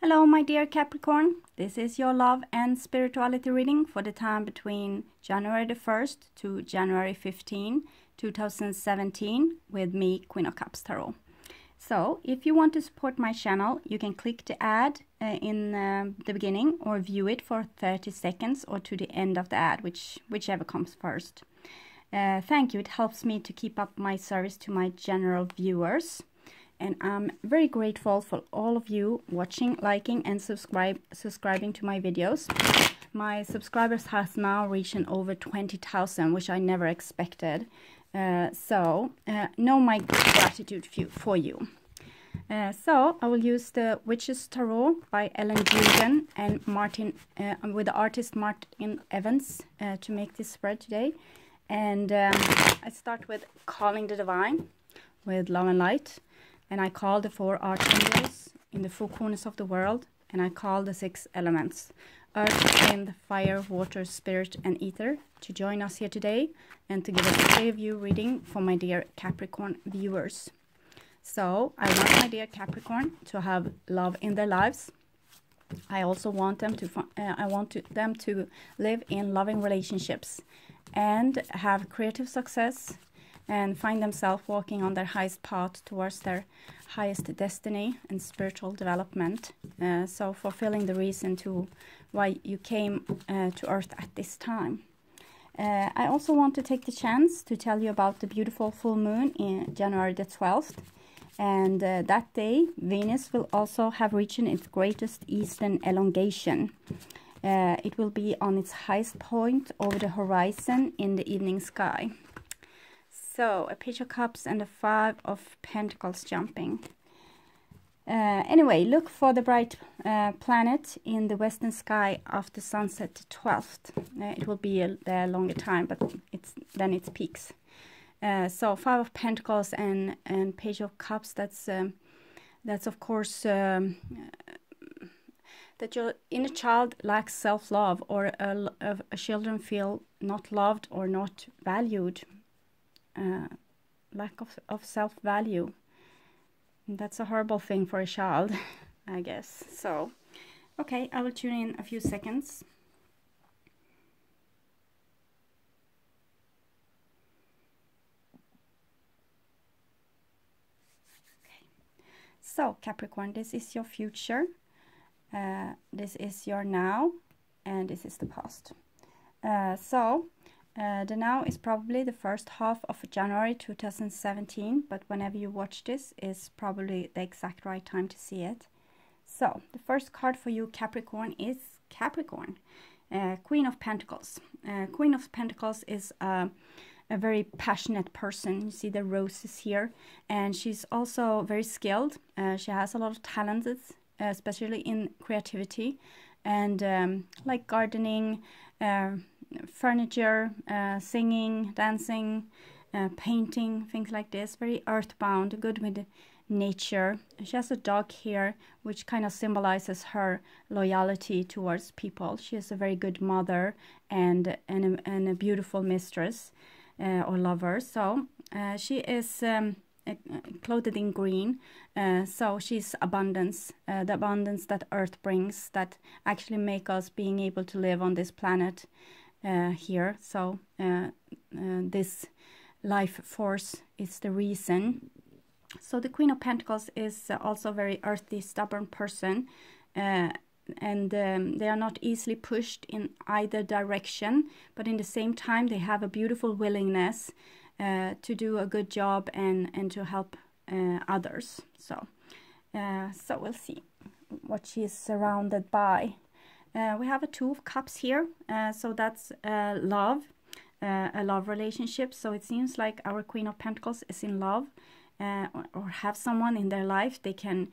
Hello, my dear Capricorn. This is your love and spirituality reading for the time between January the 1st to January 15, 2017 with me, Queen of Cups Tarot. So, if you want to support my channel, you can click the ad in the beginning or view it for 30 seconds or to the end of the ad, whichever comes first. Thank you. It helps me to keep up my service to my general viewers. And I'm very grateful for all of you watching, liking, and subscribing to my videos. My subscribers has now reached over 20,000, which I never expected. So know my gratitude for you. So I will use the Witch's Tarot by Ellen Dugan and with the artist Martin Evans to make this spread today. And I start with calling the divine with love and light. And I call the 4 archangels in the 4 corners of the world. And I call the 6 elements, earth, wind, fire, water, spirit, and ether, to join us here today and to give us a clear view reading for my dear Capricorn viewers. So I want my dear Capricorn to have love in their lives. I also want them to live in loving relationships and have creative success and find themselves walking on their highest path towards their highest destiny and spiritual development. So fulfilling the reason to why you came to Earth at this time. I also want to take the chance to tell you about the beautiful full moon in January the 12th. And that day, Venus will also have reached its greatest eastern elongation. It will be on its highest point over the horizon in the evening sky. So, a Page of Cups and a 5 of Pentacles jumping. Anyway, look for the bright planet in the western sky after sunset 12th. It will be a longer time, but then it peaks. So, 5 of Pentacles and Page of Cups, that's of course that your inner child lacks self-love, or children feel not loved or not valued. Lack of self-value. That's a horrible thing for a child, I guess. So, okay, I will tune in a few seconds. Okay. So, Capricorn, this is your future. This is your now, and this is the past. The now is probably the first half of January 2017, but whenever you watch this is probably the exact right time to see it. So, the first card for you, Capricorn, is Capricorn, Queen of Pentacles. Queen of Pentacles is a very passionate person. You see the roses here, and she's also very skilled. She has a lot of talents, especially in creativity, and like gardening, furniture, singing, dancing, painting, things like this. Very earthbound, good with nature. She has a dog here, which kind of symbolizes her loyalty towards people. She is a very good mother and a beautiful mistress or lover. So she is clothed in green, so she's abundance, the abundance that earth brings, that actually make us being able to live on this planet here. So this life force is the reason. So the Queen of Pentacles is also a very earthy, stubborn person, and they are not easily pushed in either direction, but in the same time they have a beautiful willingness to do a good job and to help others. So we'll see what she is surrounded by. We have a 2 of Cups here, so that's love, a love relationship. So it seems like our Queen of Pentacles is in love, or have someone in their life they can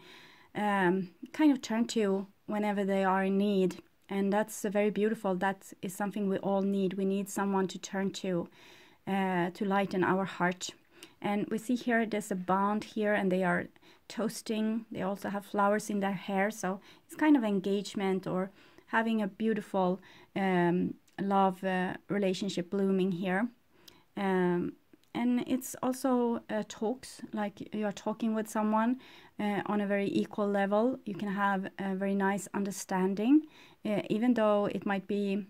kind of turn to whenever they are in need. And that's very beautiful. That is something we all need. We need someone to turn to lighten our heart. And we see here there's a bond here, and they are toasting. They also have flowers in their hair, so it's kind of engagement or having a beautiful love relationship blooming here. and it's also talks, like you're talking with someone on a very equal level. You can have a very nice understanding, even though it might be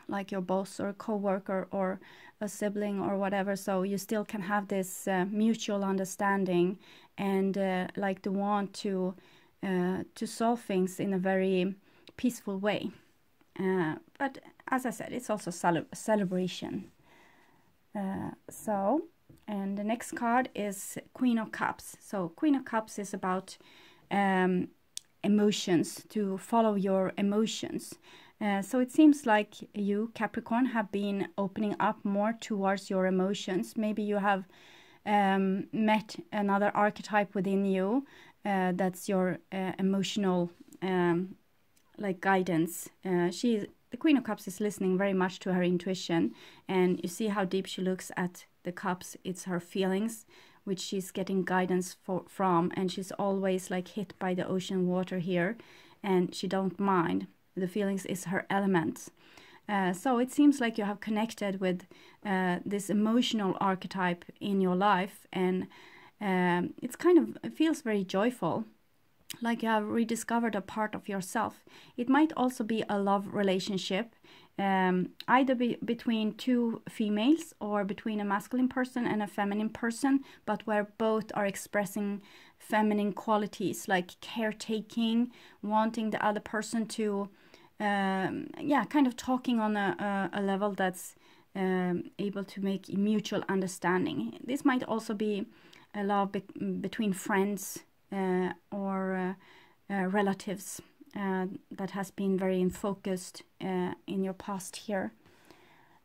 like your boss or co-worker or a sibling or whatever. So you still can have this mutual understanding and like the want to solve things in a very peaceful way. But as I said, it's also celebration. And the next card is Queen of Cups. So Queen of Cups is about emotions, to follow your emotions. So it seems like you, Capricorn, have been opening up more towards your emotions. Maybe you have met another archetype within you that's your emotional like guidance. The Queen of Cups is listening very much to her intuition, and you see how deep she looks at the cups. It's her feelings which she's getting guidance from, and she's always like hit by the ocean water here, and she don't mind. The feelings is her element. So it seems like you have connected with this emotional archetype in your life, and it feels very joyful, like you have rediscovered a part of yourself. It might also be a love relationship, either between two females or between a masculine person and a feminine person, but where both are expressing feminine qualities, like caretaking, wanting the other person to, kind of talking on a level that's able to make mutual understanding. This might also be a love between friends or relatives that has been very focused in your past here.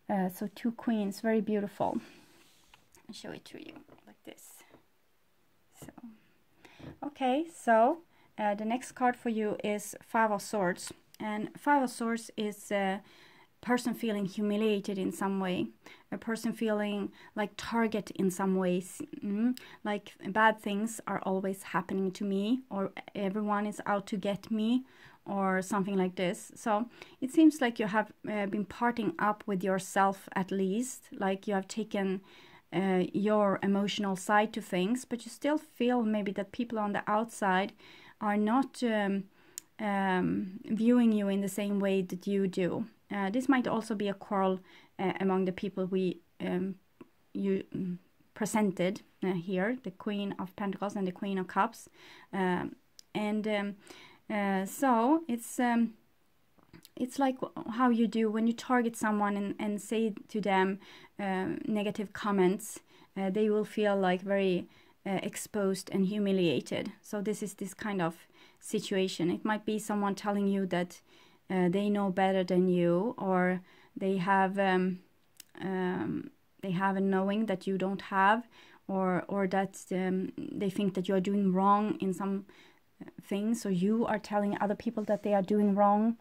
So two queens, very beautiful. I'll show it to you like this. So, okay, so the next card for you is Five of Swords. And Five of Swords is a person feeling humiliated in some way, a person feeling like target in some ways, like bad things are always happening to me, or everyone is out to get me, or something like this. So it seems like you have been parting up with yourself, at least, like you have taken your emotional side to things, but you still feel maybe that people on the outside are not viewing you in the same way that you do. This might also be a quarrel among the people you presented here, the Queen of Pentacles and the Queen of Cups. So it's like how you do when you target someone and say to them negative comments. They will feel like very exposed and humiliated. So this is this kind of situation. It might be someone telling you that they know better than you, or they have a knowing that you don't have, or that they think that you are doing wrong in some things, or you are telling other people that they are doing wrong.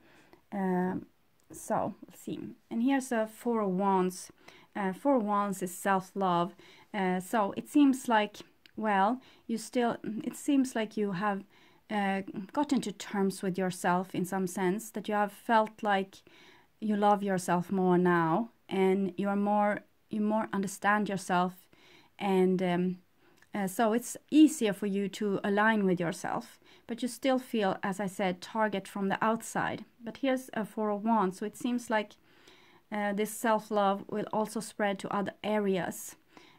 So let's see. And here's a Four of Wands. Four of Wands is self-love. So it seems like, well, it seems like you have gotten to terms with yourself in some sense, that you have felt like you love yourself more now, and you more understand yourself, and so it's easier for you to align with yourself, but you still feel, as I said, target from the outside. But here's a Four of Wands, so it seems like this self-love will also spread to other areas.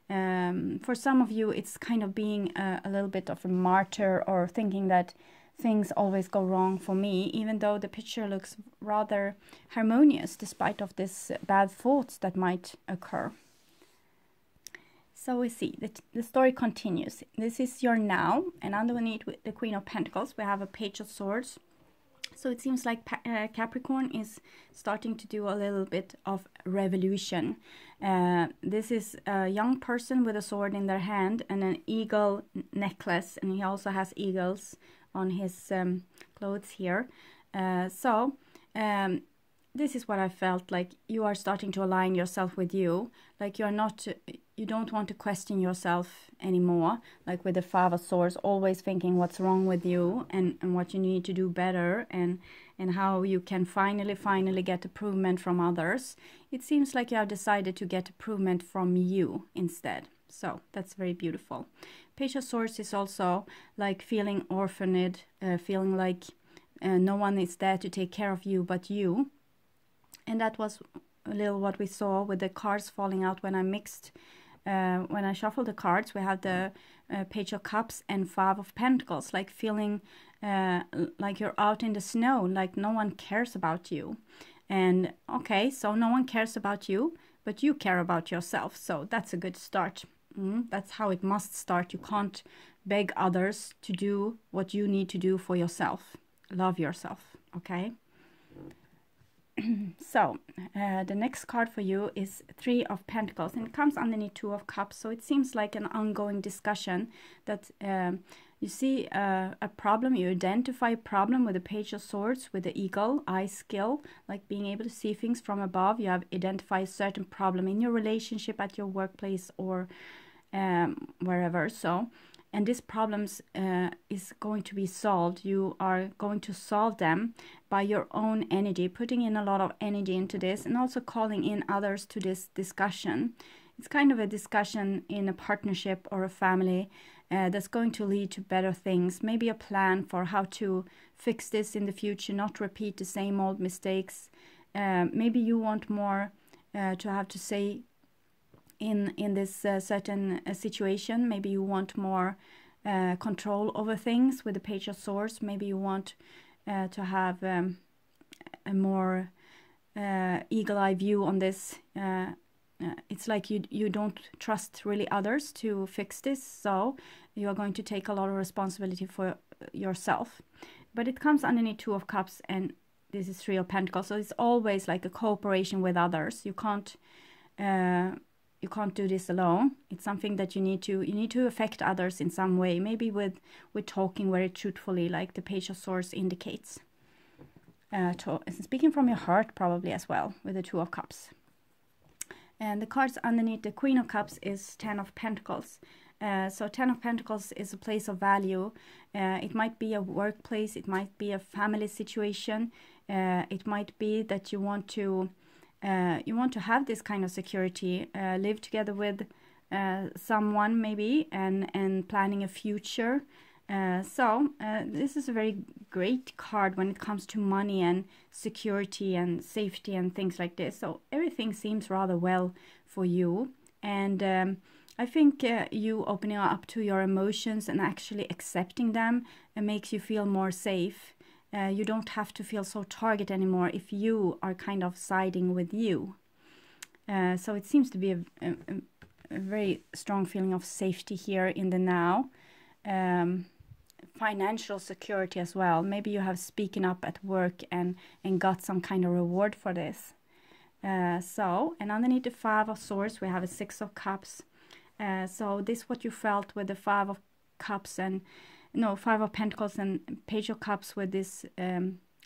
For some of you, it's kind of being a little bit of a martyr, or thinking that things always go wrong for me, even though the picture looks rather harmonious despite of this bad thoughts that might occur. So we see that the story continues. This is your now, and underneath with the Queen of Pentacles we have a Page of Swords. So it seems like Capricorn is starting to do a little bit of revolution. This is a young person with a sword in their hand and an eagle necklace, and he also has eagles on his clothes here. This this is what I felt, like you are starting to align yourself with you, like you don't want to question yourself anymore, like with the Five of Swords, always thinking what's wrong with you and what you need to do better, and how you can finally get approval from others. It seems like you have decided to get approval from you instead. So that's very beautiful. Page of Swords is also like feeling orphaned, feeling like no one is there to take care of you but you. And that was a little what we saw with the cards falling out when I mixed, when I shuffled the cards. We had the Page of Cups and Five of Pentacles, like feeling like you're out in the snow, like no one cares about you. And okay, so no one cares about you, but you care about yourself. So that's a good start. That's how it must start. You can't beg others to do what you need to do for yourself. Love yourself, okay? So the next card for you is Three of Pentacles, and it comes underneath Two of Cups. So it seems like an ongoing discussion that you see a problem, you identify a problem with the Page of Swords, with the eagle eye skill, like being able to see things from above. You have identified a certain problem in your relationship, at your workplace, or wherever. So, and this problems is going to be solved. You are going to solve them by your own energy, putting in a lot of energy into this, and also calling in others to this discussion. It's kind of a discussion in a partnership or a family that's going to lead to better things. Maybe a plan for how to fix this in the future, not repeat the same old mistakes. Maybe you want more to have to say in this certain situation. Maybe you want more control over things with the Page of Swords. Maybe you want to have a more eagle-eye view on this. It's like you don't trust really others to fix this, so you are going to take a lot of responsibility for yourself. But it comes underneath Two of Cups, and this is Three of Pentacles, so it's always like a cooperation with others. You can't do this alone. It's something that you need to affect others in some way, maybe with talking very truthfully, like the Page of Swords indicates. Speaking from your heart probably as well, with the Two of Cups. And the cards underneath the Queen of Cups is Ten of Pentacles. So Ten of Pentacles is a place of value. It might be a workplace, it might be a family situation, it might be that you want to have this kind of security, live together with someone maybe, and planning a future. So this is a very great card when it comes to money and security and safety and things like this. So everything seems rather well for you, and I think you opening up to your emotions and actually accepting them makes you feel more safe. You don't have to feel so targeted anymore if you are kind of siding with you. So it seems to be a very strong feeling of safety here in the now. Financial security as well. Maybe you have spoken up at work and got some kind of reward for this. And underneath the Five of Swords, we have a Six of Cups. So this what you felt with the Five of Cups and Five of Pentacles and Page of Cups with this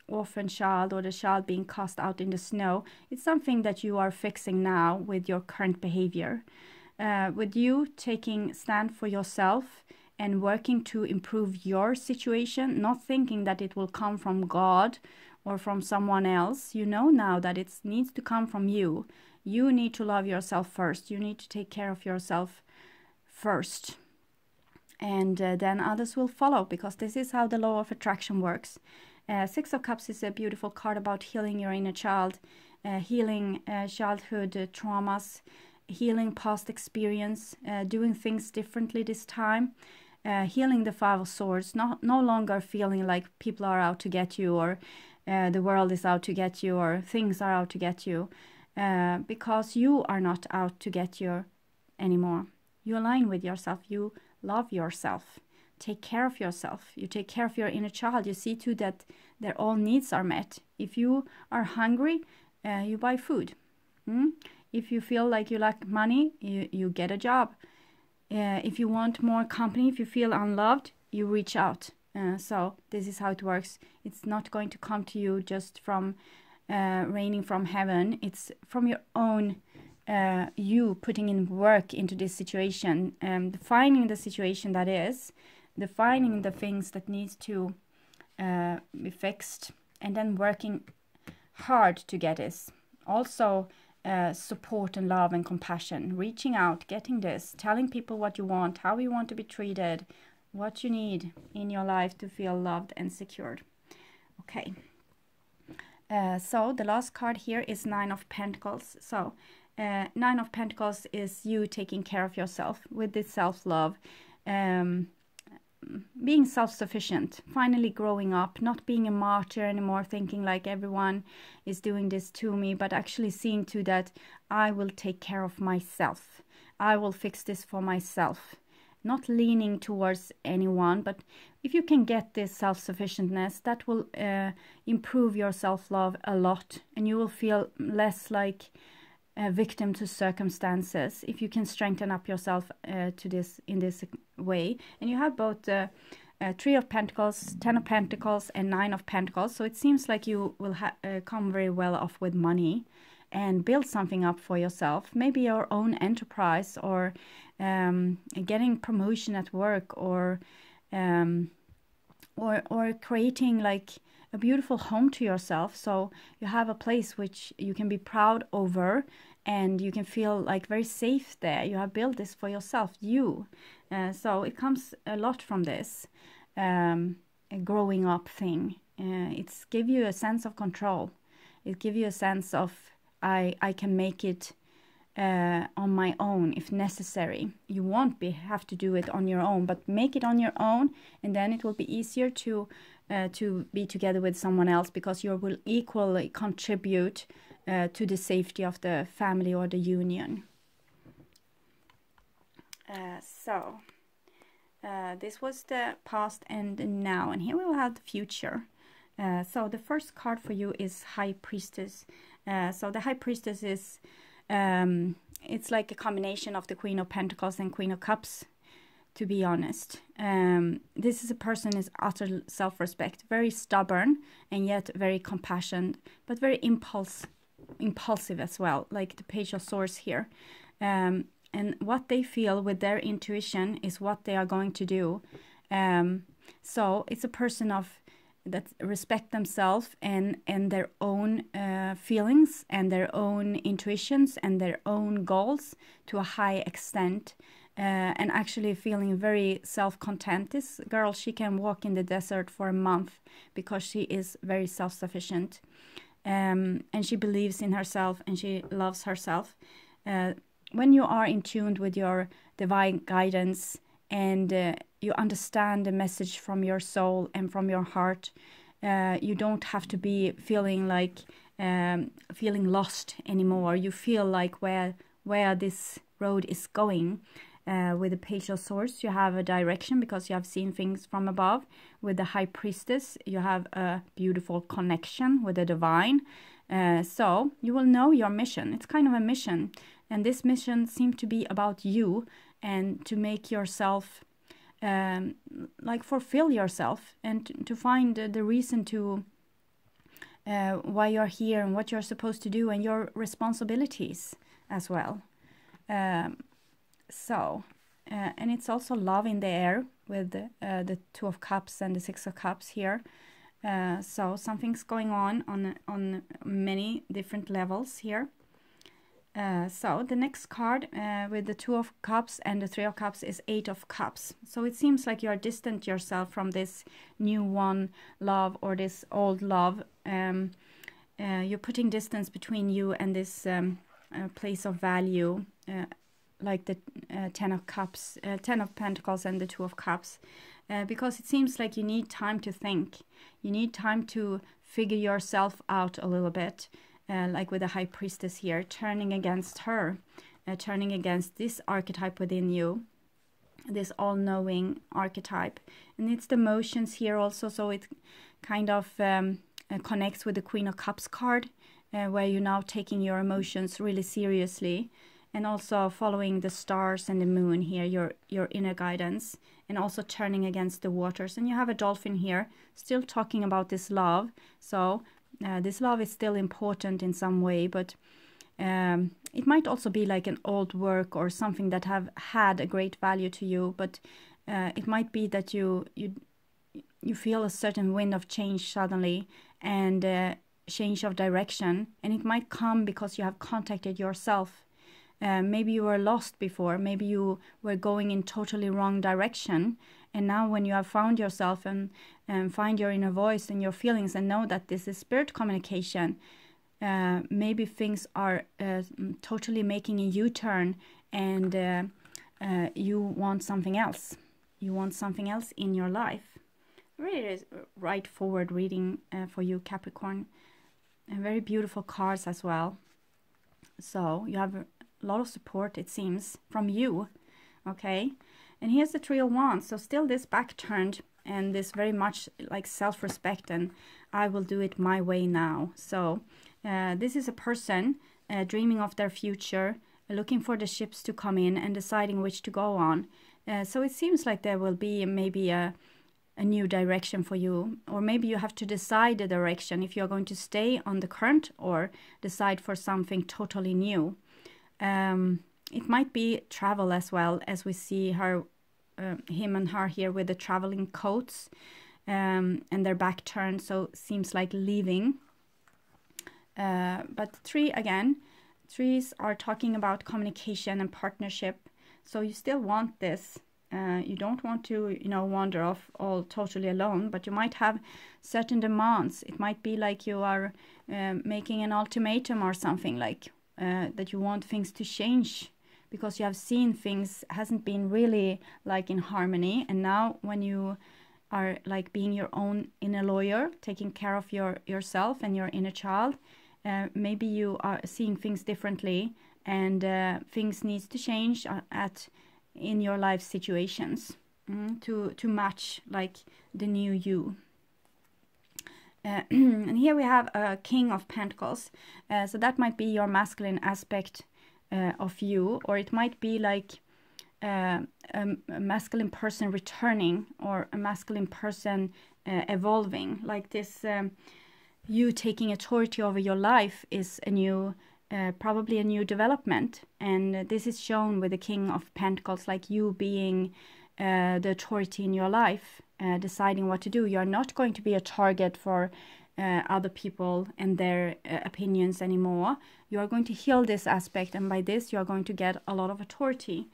orphan child, or the child being cast out in the snow. It's something that you are fixing now with your current behavior. With you taking stand for yourself and working to improve your situation, not thinking that it will come from God or from someone else. You know now that it needs to come from you. You need to love yourself first. You need to take care of yourself first. And then others will follow, because this is how the law of attraction works. Six of Cups is a beautiful card about healing your inner child, healing childhood traumas, healing past experience, doing things differently this time. Healing the Five of Swords, no longer feeling like people are out to get you, or the world is out to get you, or things are out to get you, because you are not out to get you anymore. You align with yourself, you love yourself, take care of yourself, you take care of your inner child, you see to that their all needs are met. If you are hungry, you buy food. If you feel like you lack money, you get a job. If you want more company, if you feel unloved, you reach out. So this is how it works. It's not going to come to you just from raining from heaven. It's from your own you putting in work into this situation, defining the situation that is, defining the things that needs to be fixed, and then working hard to get this. Also support and love and compassion, reaching out, getting this, telling people what you want, how you want to be treated, what you need in your life to feel loved and secured. Okay, so the last card here is Nine of Pentacles. So Nine of Pentacles is you taking care of yourself with this self-love, being self-sufficient, finally growing up, not being a martyr anymore, thinking like everyone is doing this to me, but actually seeing to that I will take care of myself. I will fix this for myself. Not leaning towards anyone, but if you can get this self-sufficientness, that will improve your self-love a lot, and you will feel less like a victim to circumstances if you can strengthen up yourself to this in this way. And you have both Three of Pentacles, Ten of Pentacles, and Nine of Pentacles. So it seems like you will come very well off with money and build something up for yourself. Maybe your own enterprise, or getting promotion at work, or creating like a beautiful home to yourself. So you have a place which you can be proud over, and you can feel like very safe there. You have built this for yourself, so it comes a lot from this a growing up thing. It's give you a sense of control. It give you a sense of I can make it on my own if necessary. You won't have to do it on your own, but make it on your own, and then it will be easier to be together with someone else, because you will equally contribute to the safety of the family or the union. So this was the past and now, and here we will have the future. So the first card for you is High Priestess. So the High Priestess is it's like a combination of the Queen of Pentacles and Queen of Cups, to be honest. This is a person is utter self-respect, very stubborn, and yet very compassionate, but very impulsive as well, like the Page of Swords here. And what they feel with their intuition is what they are going to do. So it's a person that respect themselves and their own feelings and their own intuitions and their own goals to a high extent, and actually feeling very self-content. This girl, she can walk in the desert for a month because she is very self-sufficient, and she believes in herself and she loves herself. When you are in tune with your divine guidance, and you understand the message from your soul and from your heart, you don't have to be feeling like feeling lost anymore. You feel like where this road is going. With the Page of Swords, you have a direction because you have seen things from above. With the High Priestess, you have a beautiful connection with the divine. So you will know your mission. It's kind of a mission, and this mission seems to be about you, and to make yourself like fulfill yourself, and to find the reason to why you're here and what you're supposed to do, and your responsibilities as well. And it's also love in the air with the Two of Cups and the Six of Cups here. So something's going on many different levels here. So the next card with the Two of Cups and the Three of Cups is Eight of Cups. So it seems like you are distant yourself from this new one love or this old love. You're putting distance between you and this place of value, like the Ten of Cups, Ten of Pentacles and the Two of Cups, because it seems like you need time to think. You need time to figure yourself out a little bit. Like with the High Priestess here, turning against her, turning against this archetype within you, this all-knowing archetype. And it's the emotions here also, so it kind of connects with the Queen of Cups card, where you're now taking your emotions really seriously, and also following the stars and the moon here, your inner guidance, and also turning against the waters. And you have a dolphin here, still talking about this love, so This love is still important in some way, but it might also be like an old work or something that have had a great value to you, but it might be that you feel a certain wind of change suddenly, and change of direction, and it might come because you have contacted yourself. Maybe you were lost before, maybe you were going in totally wrong direction, and now when you have found yourself and find your inner voice and your feelings and know that this is spirit communication, maybe things are totally making a U-turn, and you want something else. You want something else in your life. Really is right forward reading for you, Capricorn. And very beautiful cards as well. So you have a lot of support, it seems, from you. Okay. And here's the Three of Wands. So still this back turned, and this very much like self-respect, and I will do it my way now. So this is a person dreaming of their future, looking for the ships to come in and deciding which to go on. So it seems like there will be maybe a new direction for you, or maybe you have to decide the direction if you're going to stay on the current or decide for something totally new. It might be travel as well, as we see her, him and her here with the traveling coats, and their back turned, so seems like leaving. But three again, threes are talking about communication and partnership, so you still want this. You don't want to, wander off all totally alone, but you might have certain demands. It might be like you are making an ultimatum or something, like that you want things to change because you have seen things hasn't been really like in harmony. And now when you are like being your own inner lawyer, taking care of yourself and your inner child, maybe you are seeing things differently, and things needs to change in your life situations to match like the new you. And here we have a King of Pentacles, so that might be your masculine aspect of you, or it might be like a masculine person returning, or a masculine person evolving. Like this, you taking authority over your life is a new probably a new development, and this is shown with the King of Pentacles, like you being the authority in your life, deciding what to do. You're not going to be a target for other people and their opinions anymore. You are going to heal this aspect, and by this you are going to get a lot of authority.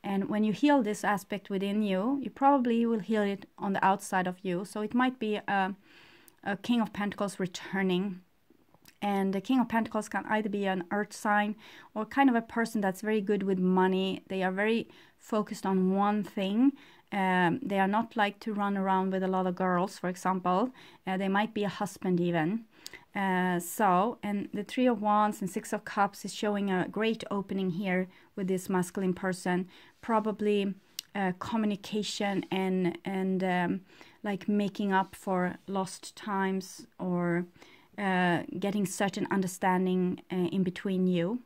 And when you heal this aspect within you, you probably will heal it on the outside of you. So it might be a King of Pentacles returning. And the King of Pentacles can either be an earth sign, or kind of a person that's very good with money. They are very focused on one thing. They are not like to run around with a lot of girls, for example. They might be a husband even. And the Three of Wands and Six of Cups is showing a great opening here with this masculine person. Probably communication and like making up for lost times, or getting certain understanding in between you.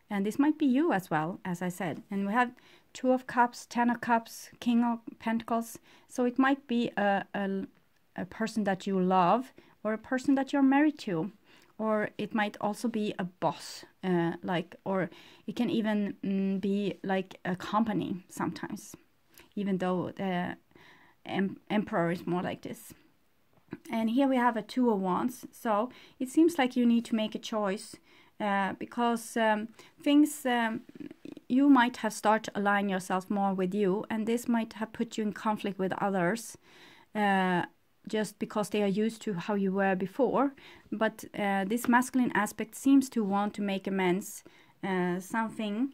And this might be you as well, as I said. And we have Two of Cups, Ten of Cups, King of Pentacles. So it might be a person that you love, or a person that you're married to, or it might also be a boss, or it can even be like a company sometimes, even though the Emperor is more like this. And here we have a Two of Wands. So it seems like you need to make a choice, because things, you might have started to align yourself more with you, and this might have put you in conflict with others, just because they are used to how you were before. But this masculine aspect seems to want to make amends, something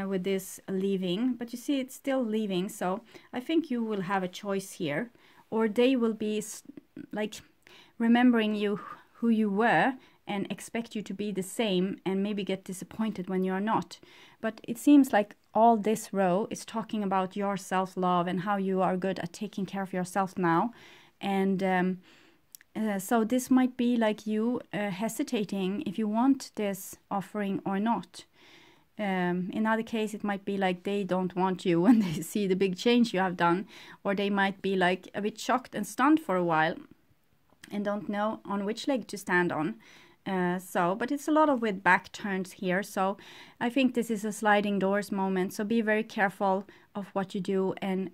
with this leaving. But you see, it's still leaving. So I think you will have a choice here, or they will be like remembering you, who you were, and expect you to be the same, and maybe get disappointed when you're not. But it seems like all this row is talking about your self-love and how you are good at taking care of yourself now. And so this might be like you hesitating if you want this offering or not. In other case, it might be like they don't want you when they see the big change you have done, or they might be like a bit shocked and stunned for a while. and don't know on which leg to stand on. But it's a lot of with back turns here. So I think this is a sliding doors moment. So be very careful of what you do, and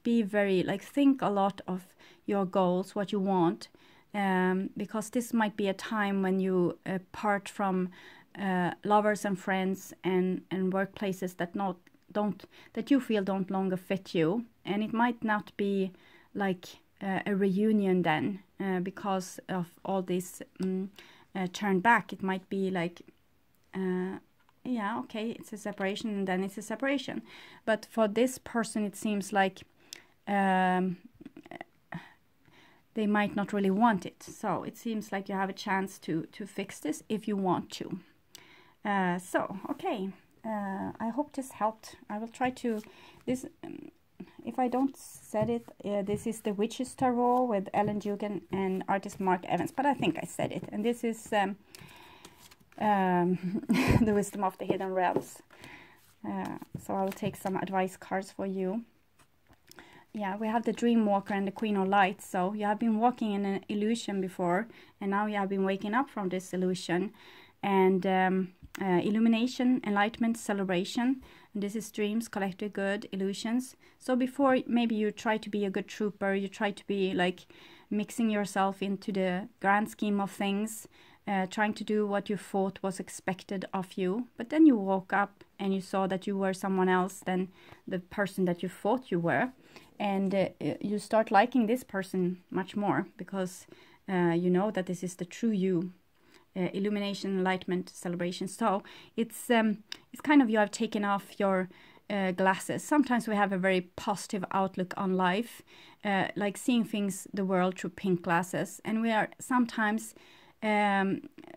be very, like, think a lot of your goals, what you want, because this might be a time when you part from lovers and friends and workplaces that you feel don't longer fit you, and it might not be like a reunion then, because of all this turn back. It might be like, yeah, okay, it's a separation, and then it's a separation. But for this person, it seems like they might not really want it. So it seems like you have a chance to fix this if you want to. Okay, I hope this helped. I will try to, if I don't said it, this is the Witches Tarot with Ellen Dugan and artist Mark Evans, but I think I said it. And this is the Wisdom of the Hidden Realms. So I will take some advice cards for you. Yeah, we have the Dream Walker and the Queen of Light. So you have been walking in an illusion before, and now you have been waking up from this illusion. And illumination, enlightenment, celebration. And this is dreams, collective good, illusions. So before, maybe you try to be a good trooper, you try to be like mixing yourself into the grand scheme of things, trying to do what you thought was expected of you. But then you woke up and you saw that you were someone else than the person that you thought you were. And you start liking this person much more, because you know that this is the true you. Illumination, enlightenment, celebration. So it's kind of, you have taken off your glasses. Sometimes we have a very positive outlook on life, like seeing things, the world, through pink glasses, and we are sometimes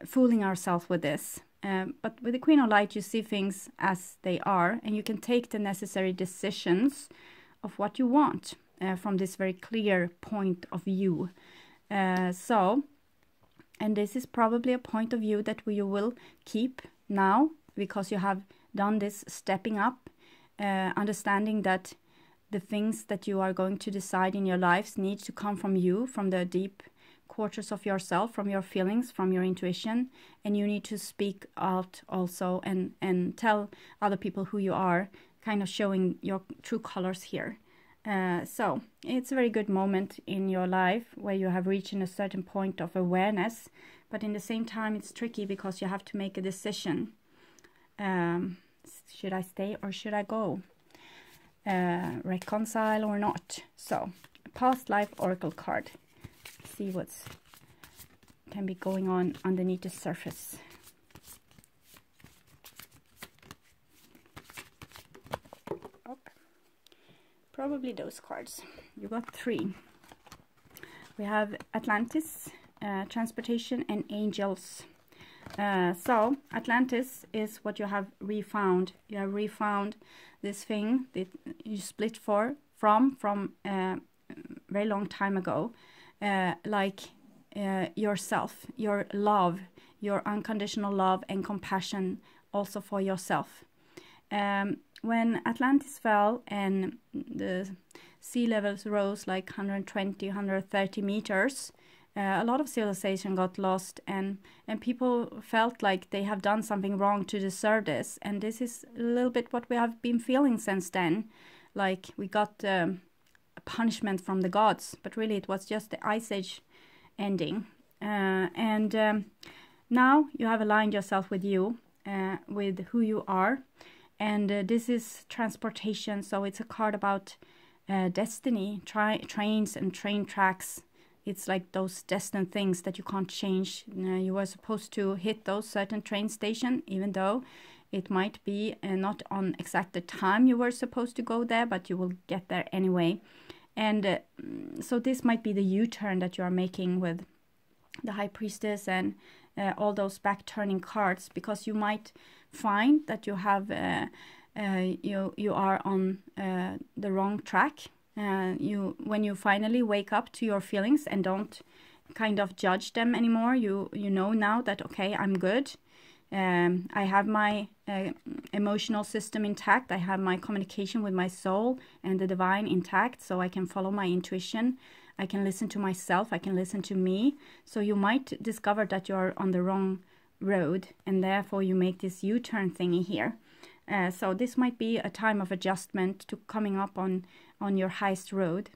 fooling ourselves with this. But with the Queen of Light, you see things as they are, and you can take the necessary decisions of what you want from this very clear point of view. And this is probably a point of view that you will keep now, because you have done this stepping up, understanding that the things that you are going to decide in your lives need to come from you, from the deep quarters of yourself, from your feelings, from your intuition, and you need to speak out also and tell other people who you are, kind of showing your true colors here. So it's a very good moment in your life where you have reached a certain point of awareness, but in the same time it's tricky because you have to make a decision. Should I stay or should I go? Reconcile or not? So, past life oracle card. See what's can be going on underneath the surface. Probably those cards. You got 3. We have Atlantis, transportation, and angels. So Atlantis is what you have refound. You have refound this thing that you split from very long time ago, like yourself, your love, your unconditional love and compassion also for yourself. When Atlantis fell and the sea levels rose like 120, 130 meters, a lot of civilization got lost, and people felt like they have done something wrong to deserve this. And this is a little bit what we have been feeling since then. Like we got a punishment from the gods, but really it was just the Ice Age ending. Now you have aligned yourself with you, with who you are. And this is transportation, so it's a card about destiny, trains and train tracks. It's like those destined things that you can't change. You were supposed to hit those certain train station, even though it might be not on exact the time you were supposed to go there, but you will get there anyway. And so this might be the U-turn that you are making with the High Priestess and all those back-turning cards, because you might find that you have you are on the wrong track. When you finally wake up to your feelings and don't kind of judge them anymore, you know now that, okay, I'm good. I have my emotional system intact. I have my communication with my soul and the divine intact, so I can follow my intuition. I can listen to myself, I can listen to me. So you might discover that you're on the wrong road, and therefore you make this U-turn thingy here. So this might be a time of adjustment to coming up on your highest road.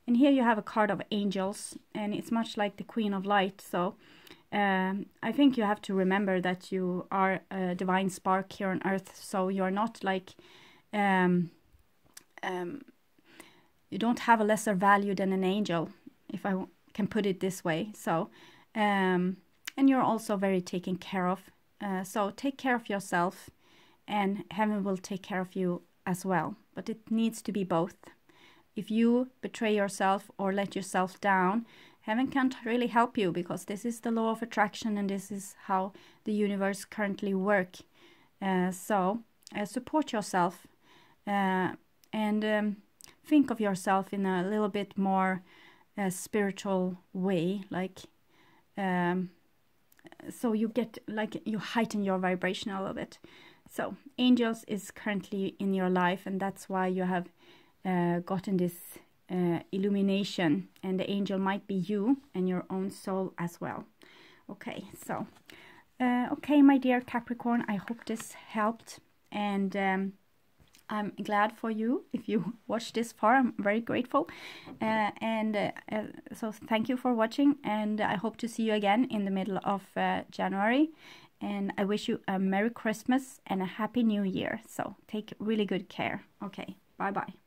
And here you have a card of angels, and it's much like the Queen of Light. So I think you have to remember that you are a divine spark here on earth. So you're not like, you don't have a lesser value than an angel, if I can put it this way. So, and you're also very taken care of. So take care of yourself, and heaven will take care of you as well. But it needs to be both. If you betray yourself or let yourself down, heaven can't really help you, because this is the law of attraction, and this is how the universe currently works. So support yourself, and think of yourself in a little bit more spiritual way, like so you get, like, you heighten your vibration a little bit. So angels is currently in your life, and that's why you have gotten this illumination, and the angel might be you and your own soul as well. Okay, so okay, my dear Capricorn, I hope this helped, and I'm glad for you if you watched this far. I'm very grateful, so thank you for watching, and I hope to see you again in the middle of January, and I wish you a Merry Christmas and a Happy New Year. So take really good care. Okay, bye bye.